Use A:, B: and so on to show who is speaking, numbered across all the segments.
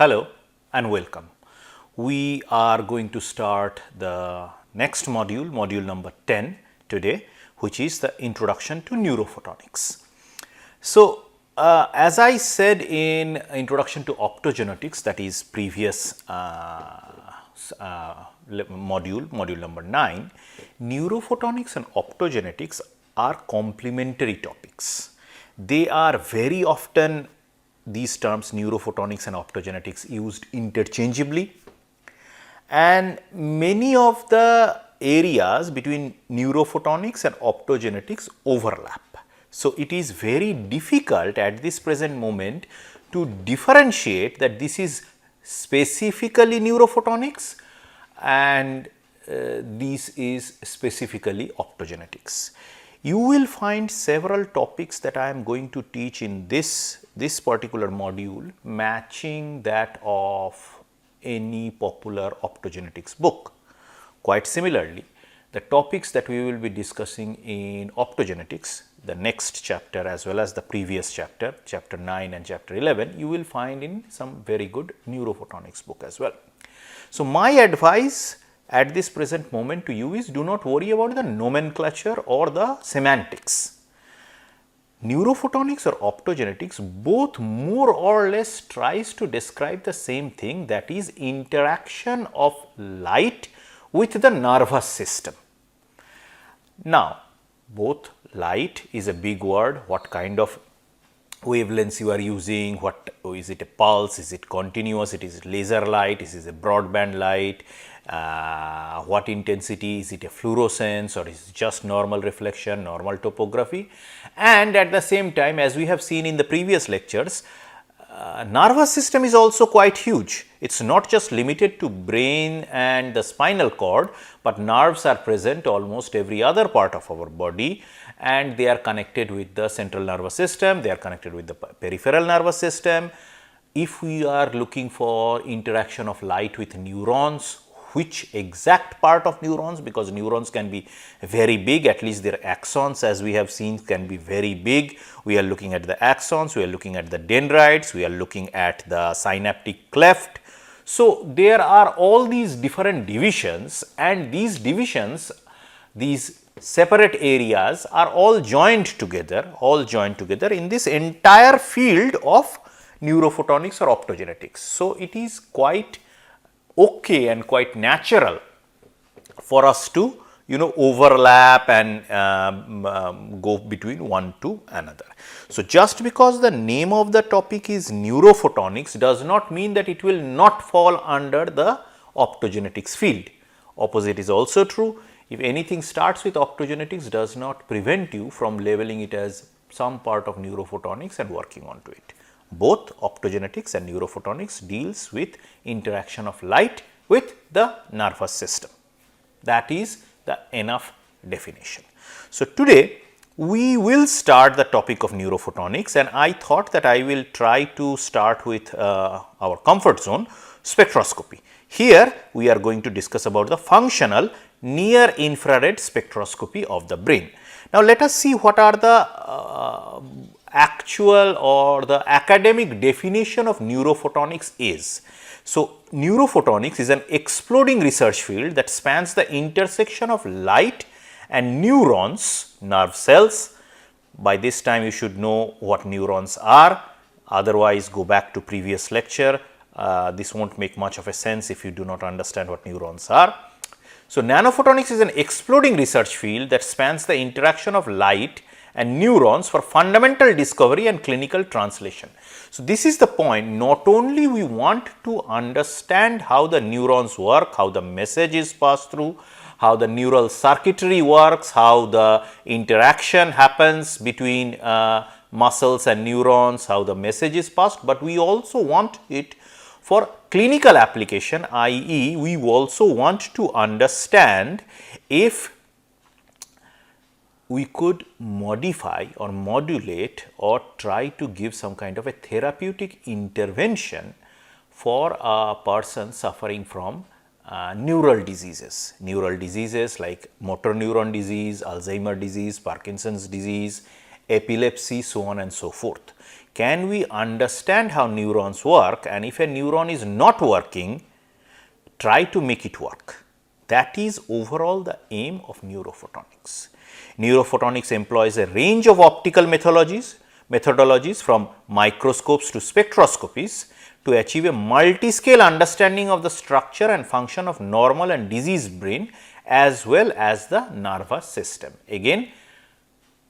A: Hello and welcome. We are going to start the next module, module number 10 today, which is the introduction to neurophotonics. So, as I said in introduction to optogenetics, that is previous module number 9, neurophotonics and optogenetics are complementary topics. They are very often, these terms neurophotonics and optogenetics, used interchangeably, and many of the areas between neurophotonics and optogenetics overlap. So, it is very difficult at this present moment to differentiate that this is specifically neurophotonics and this is specifically optogenetics. You will find several topics that I am going to teach in this particular module matching that of any popular optogenetics book. Quite similarly, the topics that we will be discussing in optogenetics, the next chapter as well as the previous chapter, chapter 9 and chapter 11, you will find in some very good neurophotonics book as well. So, my advice at this present moment to you is, do not worry about the nomenclature or the semantics. Neurophotonics or optogenetics both more or less tries to describe the same thing, that is interaction of light with the nervous system. Now, both light is a big word, what kind of wavelengths you are using, what is it, a pulse, is it continuous, it is laser light, is it a broadband light, what intensity, is it a fluorescence or is it just normal reflection, normal topography. And at the same time, as we have seen in the previous lectures, nervous system is also quite huge. It is not just limited to brain and the spinal cord, but nerves are present almost every other part of our body, and they are connected with the central nervous system, they are connected with the peripheral nervous system. If we are looking for interaction of light with neurons, which exact part of neurons, because neurons can be very big, at least their axons, as we have seen, can be very big. We are looking at the axons, we are looking at the dendrites, we are looking at the synaptic cleft. So, there are all these different divisions, and these divisions, these separate areas are all joined together in this entire field of neurophotonics or optogenetics. So, it is quite okay and quite natural for us to overlap and go between one to another. So, just because the name of the topic is neurophotonics does not mean that it will not fall under the optogenetics field. Opposite is also true. If anything starts with optogenetics, does not prevent you from labeling it as some part of neurophotonics and working on to it. Both optogenetics and neurophotonics deals with interaction of light with the nervous system. That is the enough definition. So, today we will start the topic of neurophotonics, and I thought that I will try to start with our comfort zone, spectroscopy. Here we are going to discuss about the functional near infrared spectroscopy of the brain. Now, let us see what are the actual or the academic definition of neurophotonics is. So, neurophotonics is an exploding research field that spans the intersection of light and neurons, nerve cells. By this time, you should know what neurons are, otherwise go back to previous lecture. This will not make much of a sense if you do not understand what neurons are. So, nanophotonics is an exploding research field that spans the interaction of light and neurons for fundamental discovery and clinical translation. So, this is the point. Not only we want to understand how the neurons work, how the message is passed through, how the neural circuitry works, how the interaction happens between muscles and neurons, how the message is passed, but we also want it for clinical application, i.e., we also want to understand if we could modify or modulate or try to give some kind of a therapeutic intervention for a person suffering from neural diseases like motor neuron disease, Alzheimer disease, Parkinson's disease, epilepsy, so on and so forth. Can we understand how neurons work, and if a neuron is not working, try to make it work? That is overall the aim of neurophotonics. Neurophotonics employs a range of optical methodologies from microscopes to spectroscopies to achieve a multi-scale understanding of the structure and function of normal and diseased brain as well as the nervous system. Again,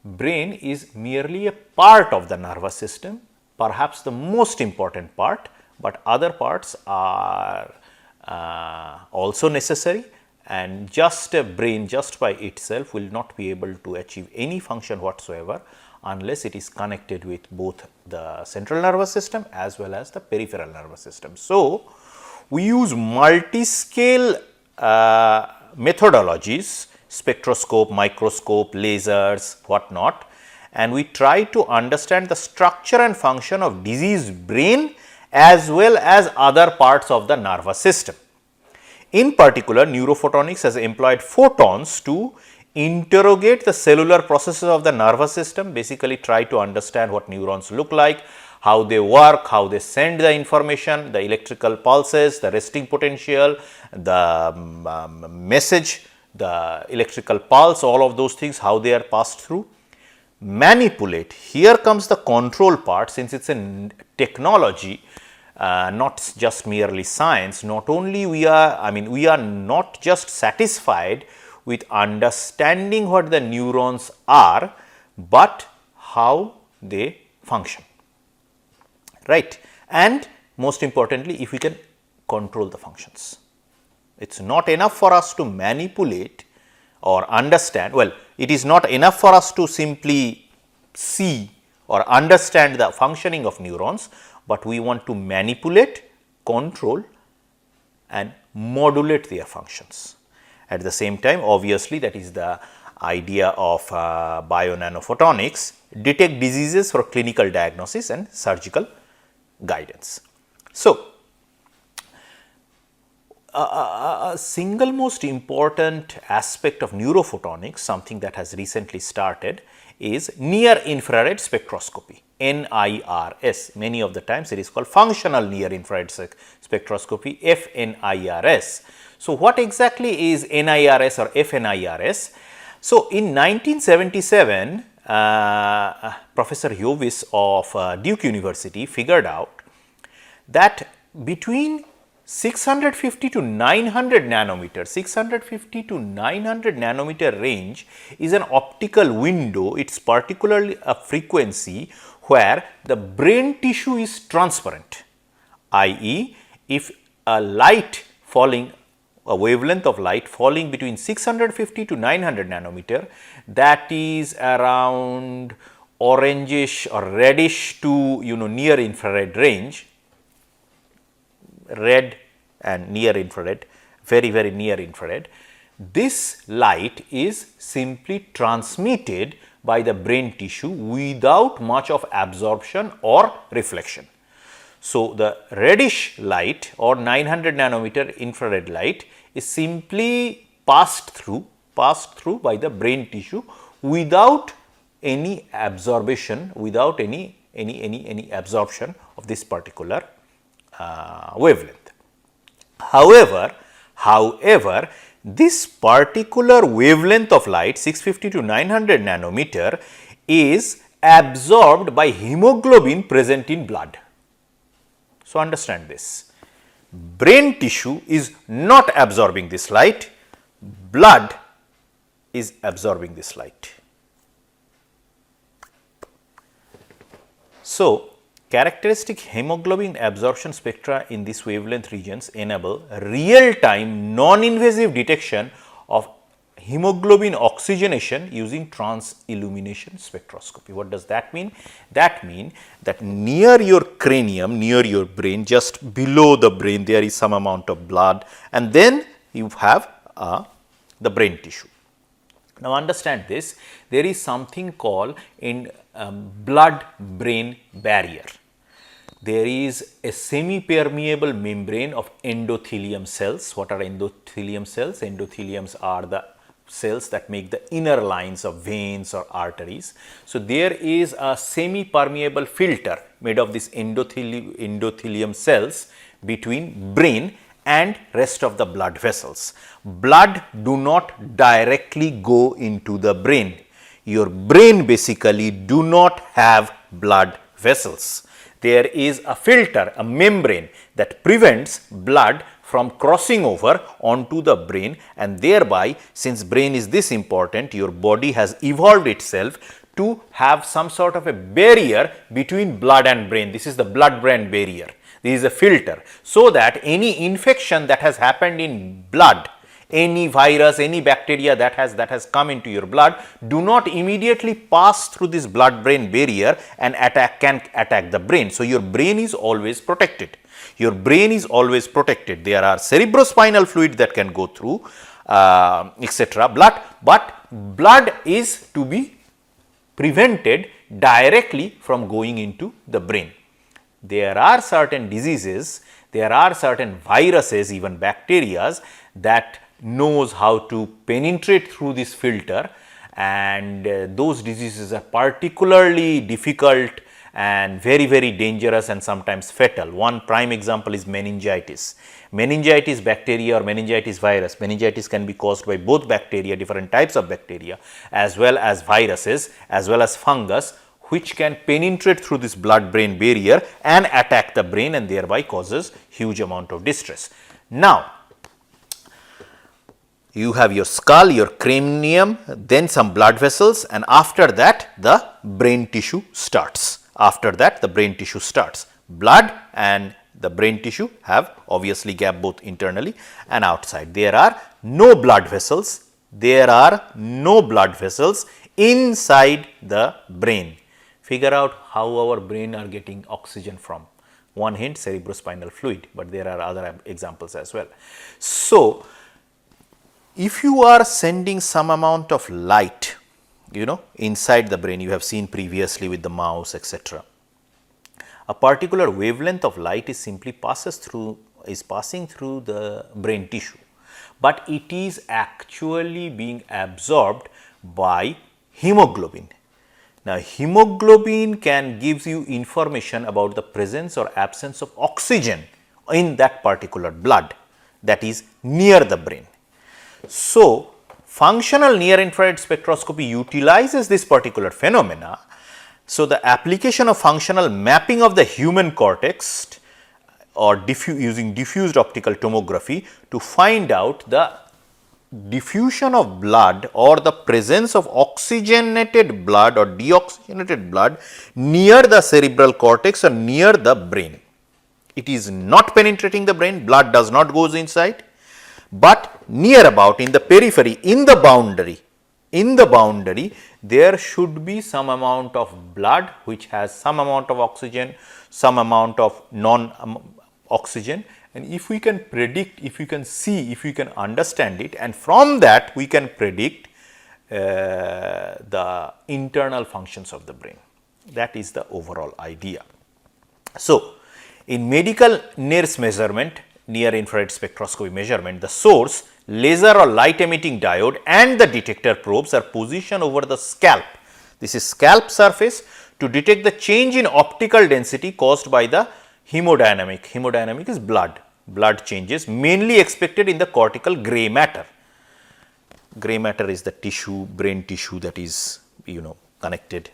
A: brain is merely a part of the nervous system, perhaps the most important part, but other parts are also necessary, and just a brain just by itself will not be able to achieve any function whatsoever unless it is connected with both the central nervous system as well as the peripheral nervous system. So, we use multi-scale methodologies, spectroscope, microscope, lasers, what not, and we try to understand the structure and function of diseased brain as well as other parts of the nervous system. In particular, neurophotonics has employed photons to interrogate the cellular processes of the nervous system, basically try to understand what neurons look like, how they work, how they send the information, the electrical pulses, the resting potential, the message, the electrical pulse, all of those things, how they are passed through. Manipulate, here comes the control part, since it is a technology, not just merely science. Not only we are not just satisfied with understanding what the neurons are, but how they function, right, and most importantly if we can control the functions. It is not enough for us to manipulate or understand, well, it is not enough for us to simply see or understand the functioning of neurons, but we want to manipulate, control and modulate their functions. At the same time, obviously, that is the idea of bio-nanophotonics, detect diseases for clinical diagnosis and surgical guidance. So, a single most important aspect of neurophotonics, something that has recently started, is near infrared spectroscopy, NIRS. Many of the times it is called functional near infrared spectroscopy, fNIRS. So, what exactly is NIRS or fNIRS? So, in 1977, Professor Jovis of Duke University figured out that between 650 to 900 nanometer, 650 to 900 nanometer range is an optical window. It is particularly a frequency where the brain tissue is transparent, i.e., if a light falling, a wavelength of light falling between 650 to 900 nanometer, that is around orangish or reddish to near infrared range, red and near infrared, very near infrared. This light is simply transmitted by the brain tissue without much of absorption or reflection. So, the reddish light or 900 nanometer infrared light is simply passed through by the brain tissue without any absorption, without any absorption of this particular wavelength. However, this particular wavelength of light 650 to 900 nanometer is absorbed by hemoglobin present in blood. So, understand this, brain tissue is not absorbing this light, blood is absorbing this light. So, characteristic hemoglobin absorption spectra in these wavelength regions enable real-time non-invasive detection of hemoglobin oxygenation using trans-illumination spectroscopy. What does that mean? That means that near your cranium, near your brain, just below the brain, there is some amount of blood, and then you have the brain tissue. Now, understand this, there is something called blood-brain barrier. There is a semi-permeable membrane of endothelium cells. What are endothelium cells? Endotheliums are the cells that make the inner lines of veins or arteries. So, there is a semi-permeable filter made of this endothelium cells between brain and rest of the blood vessels. Blood do not directly go into the brain. Your brain basically do not have blood vessels. There is a filter, a membrane that prevents blood from crossing over onto the brain, and thereby, since brain is this important, your body has evolved itself to have some sort of a barrier between blood and brain. This is the blood-brain barrier. This is a filter, so that any infection that has happened in blood, any virus, any bacteria that has come into your blood, do not immediately pass through this blood-brain barrier and can attack the brain. So, your brain is always protected. Your brain is always protected. There are cerebrospinal fluid that can go through, etc. But blood is to be prevented directly from going into the brain. There are certain diseases, there are certain viruses, even bacteria, that knows how to penetrate through this filter, and those diseases are particularly difficult and very dangerous and sometimes fatal. One prime example is meningitis. Meningitis bacteria or meningitis virus. Meningitis can be caused by both bacteria, different types of bacteria, as well as viruses, as well as fungus, which can penetrate through this blood-brain barrier and attack the brain, and thereby causes huge amount of distress. Now, you have your skull, your cranium, then some blood vessels, and after that the brain tissue starts. After that the brain tissue starts. Blood and the brain tissue have obviously gap both internally and outside. There are no blood vessels. There are no blood vessels inside the brain. Figure out how our brain are getting oxygen from. One hint, cerebrospinal fluid, but there are other examples as well. So, if you are sending some amount of light, inside the brain, you have seen previously with the mouse, etc. A particular wavelength of light is passing through the brain tissue, but it is actually being absorbed by hemoglobin. Now, hemoglobin can give you information about the presence or absence of oxygen in that particular blood that is near the brain. So, functional near infrared spectroscopy utilizes this particular phenomena. So, the application of functional mapping of the human cortex or using diffused optical tomography to find out the diffusion of blood or the presence of oxygenated blood or deoxygenated blood near the cerebral cortex or near the brain. It is not penetrating the brain, blood does not goes inside, but near about in the periphery, in the boundary, there should be some amount of blood which has some amount of oxygen, some amount of non-oxygen, and if we can predict, if we can see, if we can understand it, and from that we can predict the internal functions of the brain. That is the overall idea. So, in medical NIRS measurement, near infrared spectroscopy measurement, the source, laser or light emitting diode and the detector probes are positioned over the scalp. This is scalp surface to detect the change in optical density caused by the hemodynamic. Hemodynamic is blood changes mainly expected in the cortical gray matter. Gray matter is the tissue, brain tissue that is connected,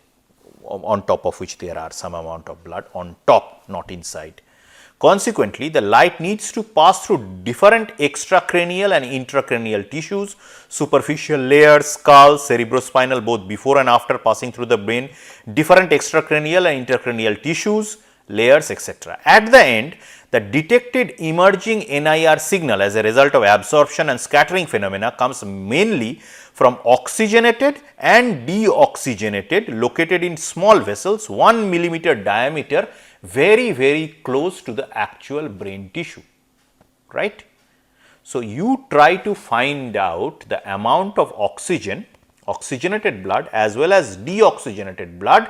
A: on top of which there are some amount of blood on top, not inside. Consequently, the light needs to pass through different extracranial and intracranial tissues, superficial layers, skull, cerebrospinal, both before and after passing through the brain, different extracranial and intracranial tissues, layers, etc. At the end, the detected emerging NIR signal as a result of absorption and scattering phenomena comes mainly from oxygenated and deoxygenated located in small vessels 1 millimeter diameter, very close to the actual brain tissue, right. So, you try to find out the amount of oxygen, oxygenated blood as well as deoxygenated blood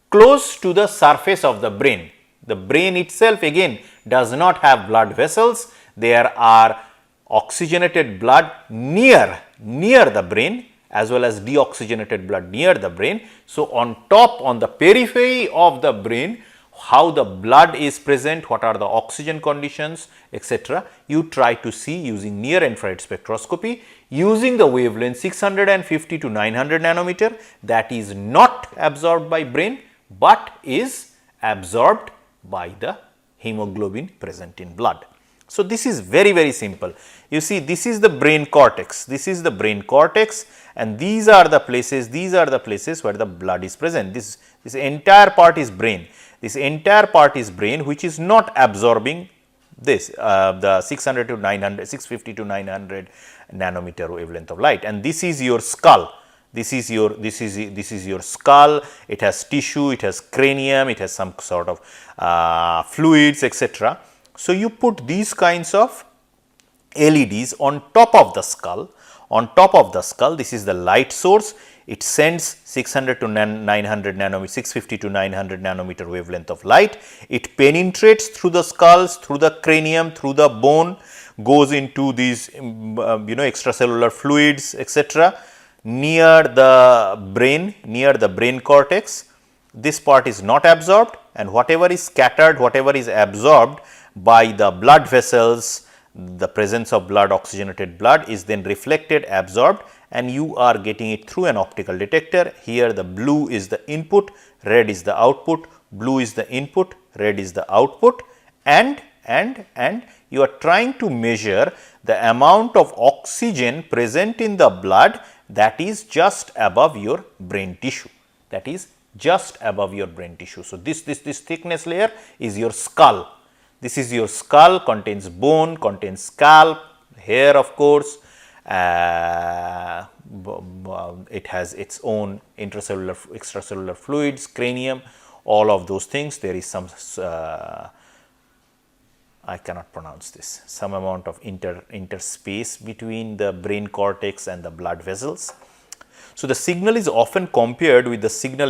A: close to the surface of the brain. The brain itself again does not have blood vessels, there are oxygenated blood near the brain as well as deoxygenated blood near the brain. So, on top, on the periphery of the brain, how the blood is present, what are the oxygen conditions, etc. You try to see using near infrared spectroscopy using the wavelength 650 to 900 nanometer, that is not absorbed by brain, but is absorbed by the hemoglobin present in blood. So, this is very simple. You see, this is the brain cortex, and these are the places where the blood is present. This entire part is brain. This entire part is brain, which is not absorbing this the 650 to 900 nanometer wavelength of light, and this is your skull. This is your skull. It has tissue, it has cranium, it has some sort of fluids, etc. So, you put these kinds of LEDs on top of the skull. This is the light source. It sends 600 to 900 nanometer, 650 to 900 nanometer wavelength of light. It penetrates through the skulls, through the cranium, through the bone, goes into these extracellular fluids, etc. near the brain cortex. This part is not absorbed, and whatever is scattered, whatever is absorbed by the blood vessels, the presence of blood, oxygenated blood, is then reflected, absorbed, and you are getting it through an optical detector. Here the blue is the input, red is the output, blue is the input, red is the output, and you are trying to measure the amount of oxygen present in the blood that is just above your brain tissue, So, this thickness layer is your skull. This is your skull, contains bone, contains scalp, hair, of course. It has its own intracellular, extracellular fluids, cranium, all of those things. There is some I cannot pronounce this, some amount of interspace between the brain cortex and the blood vessels. So, the signal is often compared with the signal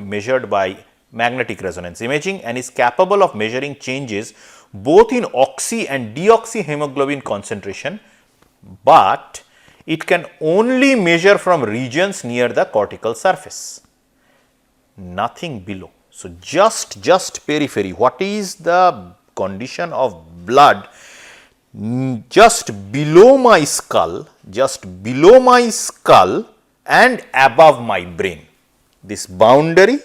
A: measured by magnetic resonance imaging and is capable of measuring changes both in oxy and deoxyhemoglobin concentration, but it can only measure from regions near the cortical surface, nothing below. So, just periphery. What is the condition of blood just below my skull and above my brain? This boundary,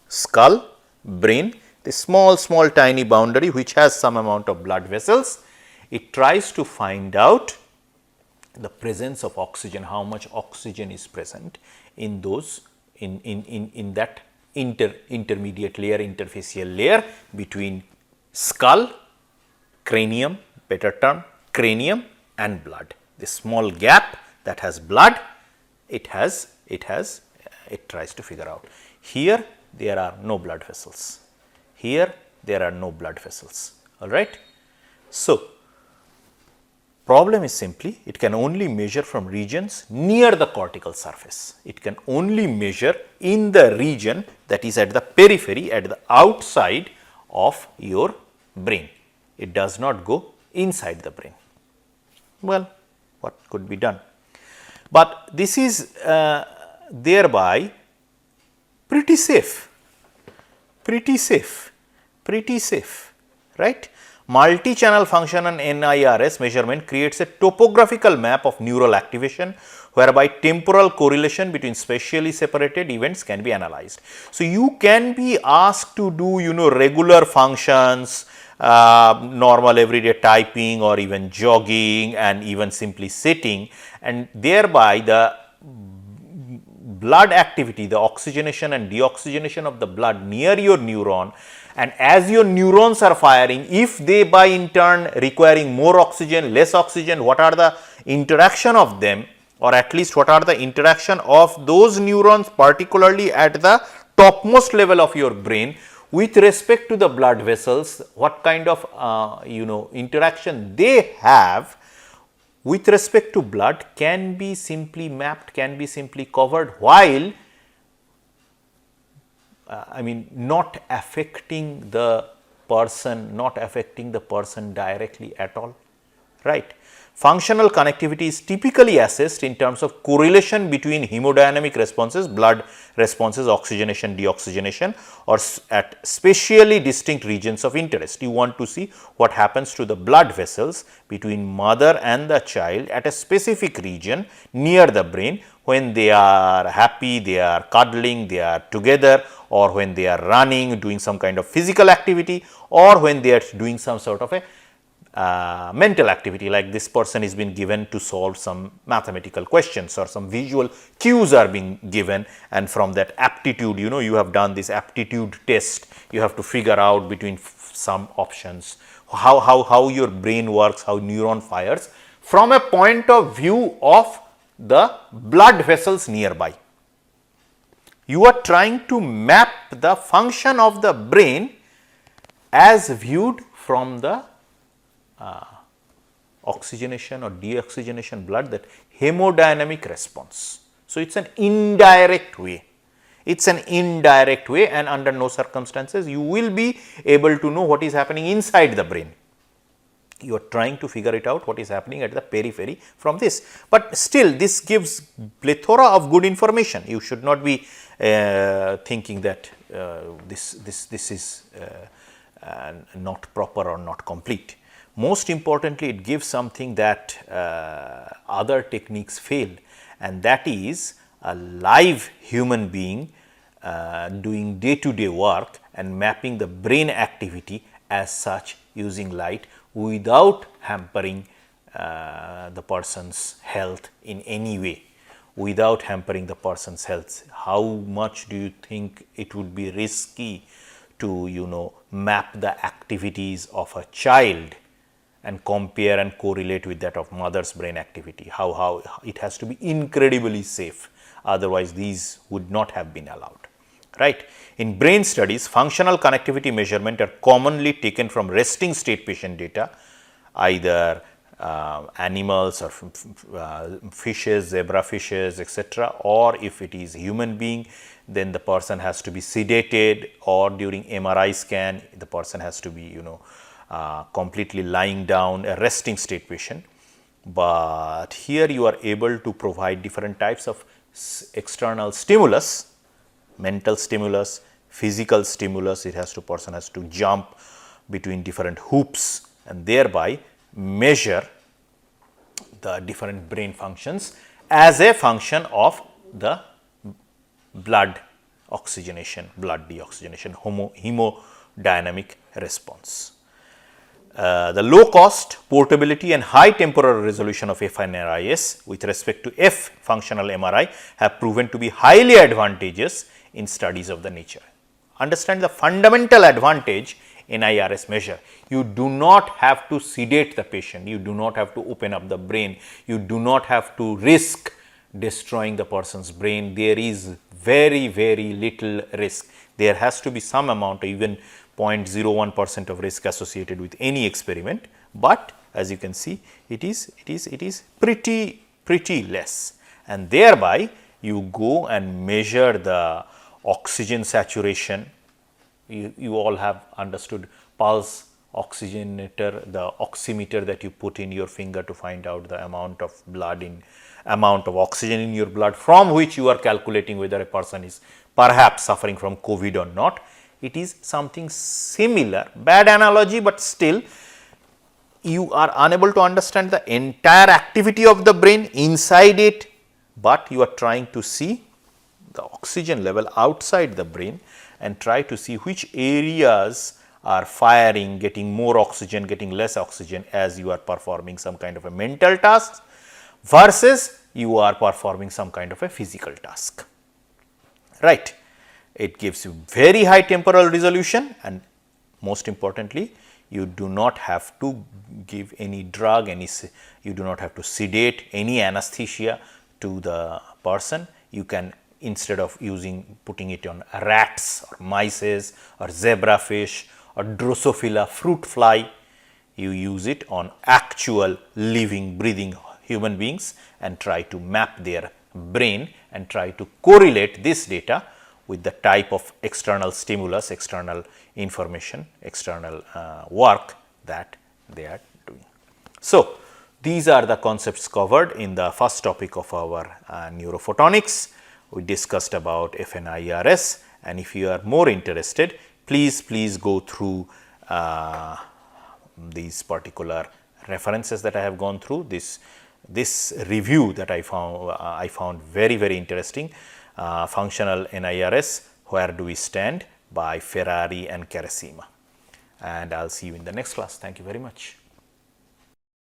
A: skull, brain, the small tiny boundary which has some amount of blood vessels, it tries to find out the presence of oxygen, how much oxygen is present in those in that intermediate layer, interfacial layer between skull, cranium, better term, cranium and blood. This small gap that has blood, it tries to figure out. Here there are no blood vessels. Here there are no blood vessels. All right. So, problem is simply it can only measure from regions near the cortical surface. It can only measure in the region that is at the periphery, at the outside of your brain. It does not go inside the brain. Well, what could be done? But this is thereby pretty safe, right? Multi-channel function and NIRS measurement creates a topographical map of neural activation, whereby temporal correlation between spatially separated events can be analyzed. So, you can be asked to do regular functions, normal everyday typing or even jogging and even simply sitting, and thereby the blood activity, the oxygenation and deoxygenation of the blood near your neuron, and as your neurons are firing, if they by in turn requiring more oxygen, less oxygen, what are the interaction of them, or at least what are the interaction of those neurons particularly at the topmost level of your brain with respect to the blood vessels, what kind of interaction they have with respect to blood can be simply mapped, can be simply covered, while not affecting the person directly at all. right. Functional connectivity is typically assessed in terms of correlation between hemodynamic responses, blood responses, oxygenation, deoxygenation, or at spatially distinct regions of interest. You want to see what happens to the blood vessels between mother and the child at a specific region near the brain when they are happy, they are cuddling, they are together, or when they are running, doing some kind of physical activity, or when they are doing some sort of a mental activity, like this person is been given to solve some mathematical questions or some visual cues are being given, and from that aptitude, you have done this aptitude test, you have to figure out between some options how your brain works, how neuron fires from a point of view of the blood vessels nearby. You are trying to map the function of the brain as viewed from the oxygenation or deoxygenation blood, that hemodynamic response. So, it is an indirect way. It is an indirect way, and under no circumstances you will be able to know what is happening inside the brain. You are trying to figure it out what is happening at the periphery from this, but still this gives plethora of good information. You should not be thinking that this is not proper or not complete. Most importantly, it gives something that other techniques fail, and that is a live human being doing day-to-day work and mapping the brain activity as such using light without hampering the person's health in any way, without hampering the person's health. How much do you think it would be risky to map the activities of a child and compare and correlate with that of mother's brain activity? How it has to be incredibly safe, otherwise these would not have been allowed, right. In brain studies, functional connectivity measurement are commonly taken from resting state patient data, either animals or fishes, zebra fishes, etc., or if it is human being, then the person has to be sedated, or during MRI scan the person has to be completely lying down, a resting state patient. But here you are able to provide different types of external stimulus, mental stimulus, physical stimulus. Person has to jump between different hoops and thereby measure the different brain functions as a function of the blood oxygenation, blood deoxygenation, hemodynamic response. The low cost, portability and high temporal resolution of fNIRS with respect to F functional MRI have proven to be highly advantageous in studies of the nature. Understand the fundamental advantage NIRS measure. You do not have to sedate the patient, you do not have to open up the brain, you do not have to risk destroying the person's brain. There is very little risk. There has to be some amount, even 0.01% of risk associated with any experiment, but as you can see it is pretty less, and thereby you go and measure the oxygen saturation. You all have understood pulse oxygenator, the oximeter that you put in your finger to find out the amount of oxygen in your blood, from which you are calculating whether a person is perhaps suffering from COVID or not. It is something similar, bad analogy, but still you are unable to understand the entire activity of the brain inside it, but you are trying to see the oxygen level outside the brain and try to see which areas are firing, getting more oxygen, getting less oxygen as you are performing some kind of a mental task versus you are performing some kind of a physical task, right. It gives you very high temporal resolution, and most importantly you do not have to give any drug, you do not have to sedate any anesthesia to the person. You can, instead of putting it on rats or mice or zebrafish or Drosophila fruit fly, you use it on actual living breathing human beings and try to map their brain and try to correlate this data with the type of external stimulus, external information, external work that they are doing. So, These are the concepts covered in the first topic of our neurophotonics. We discussed about fNIRS, and if you are more interested, please go through these particular references that I have gone through. This review that I found very interesting. Functional NIRS, Where Do We Stand, by Ferrari and Carasima. And I'll see you in the next class. Thank you very much.